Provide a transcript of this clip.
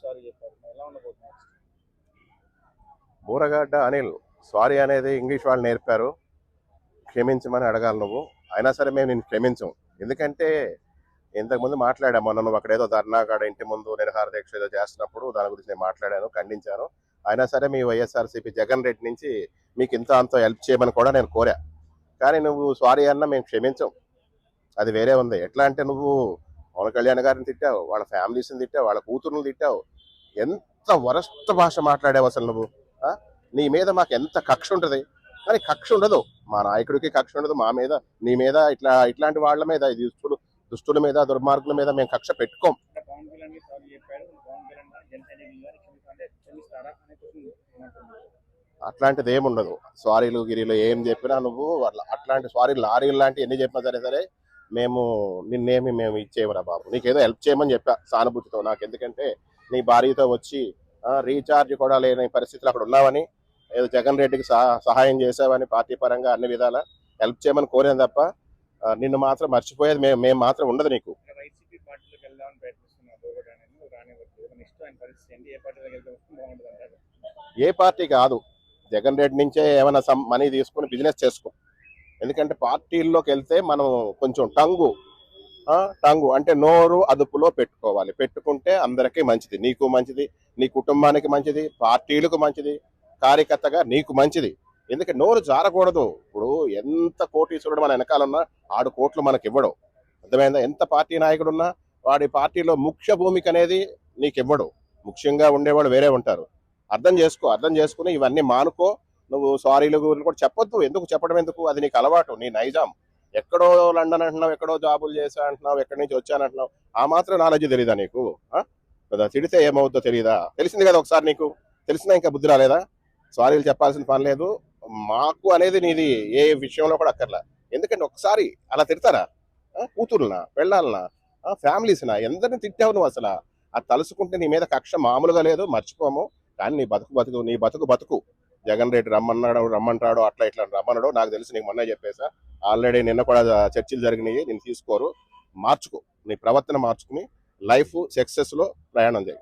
Sorry చెప్పారు. ఎలా ఉండబోతుంది నెక్స్ట్? బూరగడ్డ అనిల్ సారీ అనేది ఇంగ్లీష్ వాళ్ళు నేర్పారు. క్షమించమని అడగాలి నువ్వు. అయినా సరే మేము నేను క్షమించం. ఎందుకంటే ఇంతకుముందు మాట్లాడాము. మొన్న నువ్వు అక్కడేదో ధర్నా కాడ ఇంటి ముందు నిరహార దీక్ష ఏదో చేస్తున్నప్పుడు దాని గురించి నేను మాట్లాడాను, ఖండించాను. అయినా సరే మీ వైఎస్ఆర్సీపీ జగన్ రెడ్డి నుంచి మీకు ఇంత అంత హెల్ప్ చేయమని కూడా నేను కోరా. కానీ నువ్వు సారీ అన్నా మేము క్షమించం. అది వేరే ఉంది. ఎట్లా అంటే నువ్వు పవన్ కళ్యాణ్ గారిని తిట్టావు, వాళ్ళ ఫ్యామిలీస్ని తిట్టావు, వాళ్ళ కూతురుని తిట్టావు. ఎంత వరస్ట్ భాష మాట్లాడావు అసలు నువ్వు. ఆ? నీ మీద మాకు ఎంత కక్ష ఉంటుంది. కానీ కక్ష ఉండదు, మా నాయకుడికి కక్ష ఉండదు మా మీద. నీ మీద ఇట్లాంటి వాళ్ళ మీద, ఇది దుష్టుల మీద, దుర్మార్గుల మీద మేము కక్ష పెట్టుకోం. అంటే పవన్ కళ్యాణ్ సారీ చెప్పాడు. పవన్ కళ్యాణ్ గారు జనసేన గారు అంటే క్షమిస్తారా అనే క్వశ్చన్ ఏమంటున్నారు? అట్లాంటిది ఏముండదు. సారీలు గిరీలు ఏం చెప్పినా నువ్వు అట్లాంటి సారీలు లారీలు లాంటి ఎన్ని చెప్పినా సరే సరే మేము నిన్నేమి మేము ఇచ్చేయమరా బాబు. నీకేదో హెల్ప్ చేయమని చెప్పా సానుభూతితో. నాకు ఎందుకంటే నీ భార్యతో వచ్చి రీఛార్జ్ కూడా లేని పరిస్థితులు అక్కడ ఉన్నావని, ఏదో జగన్ రెడ్డికి సహాయం చేసావని పార్టీ పరంగా అన్ని విధాలా హెల్ప్ చేయమని కోరాను తప్ప నిన్ను మాత్రం మర్చిపోయేది మేము మాత్రం ఉండదు నీకు. వైసీపీ పార్టీలోకి వెళ్దామని ప్రయత్నిస్తున్నారు. బోగట్ అనేది రానివ్వట్లేదు. నెక్స్ట్ ఆయన పరిస్థితి ఏంటి? ఏ పార్టీలోకి వెళ్తే బాగుంటుంది అంటారు? ఏ పార్టీ కాదు, జగన్ రెడ్డి నుంచే ఏమైనా మనీ తీసుకుని బిజినెస్ చేసుకో. ఎందుకంటే పార్టీల్లోకి వెళ్తే మనం కొంచెం టంగు అంటే నోరు అదుపులో పెట్టుకోవాలి. పెట్టుకుంటే అందరికీ మంచిది, నీకు మంచిది, నీ కుటుంబానికి మంచిది, పార్టీలకు మంచిది, కార్యకర్తగా నీకు మంచిది. ఎందుకంటే నోరు జారకూడదు. ఇప్పుడు ఎంత కోటీశ్వరుడు మన వెనకాలన్నా ఆడు కోట్లు మనకి ఇవ్వడు. అర్థమైందా? ఎంత పార్టీ నాయకుడున్నా వాడి పార్టీలో ముఖ్య భూమిక అనేది నీకు ఇవ్వడు. ముఖ్యంగా ఉండేవాళ్ళు వేరే ఉంటారు. అర్థం చేసుకుని ఇవన్నీ మానుకో. నువ్వు సారీలు కూడా చెప్పొద్దు. ఎందుకు చెప్పడం ఎందుకు? అది నీకు అలవాటు, నీ నైజాం. ఎక్కడో లండన్ అంటున్నావు, ఎక్కడో జాబులు చేసా అంటున్నావు, ఎక్కడి నుంచి వచ్చానంటున్నావు. ఆ మాత్రం నాలెడ్జ్ తెలీదా నీకు? కదా, తిడితే ఏమవుద్దో తెలియదా? తెలిసింది కదా ఒకసారి నీకు. తెలిసినా ఇంకా బుద్ధి రాలేదా? సారీలు చెప్పాల్సిన పని లేదు మాకు అనేది నీది ఏ విషయంలో కూడా అక్కర్లా. ఎందుకంటే ఒకసారి అలా తిడతారా? కూతురునా, పెళ్ళాలనా, ఫ్యామిలీస్నా, ఎందరిని తిట్టావు నువ్వు అసలు? అది తలుసుకుంటే నీ మీద కక్ష మామూలుగా లేదు, మర్చిపోము. కానీ నీ బతుకు జగన్ రెడ్డి రమ్మంటాడు అట్లా ఇట్లా రమ్మన్నాడు. నాకు తెలిసి నీకు మొన్న చెప్పేసా. ఆల్రెడీ నిన్న కూడా చర్చలు జరిగినాయి. నేను తీసుకోరు. మార్చుకో, నీ ప్రవర్తన మార్చుకుని లైఫ్ సక్సెస్ లో ప్రయాణం చేయి.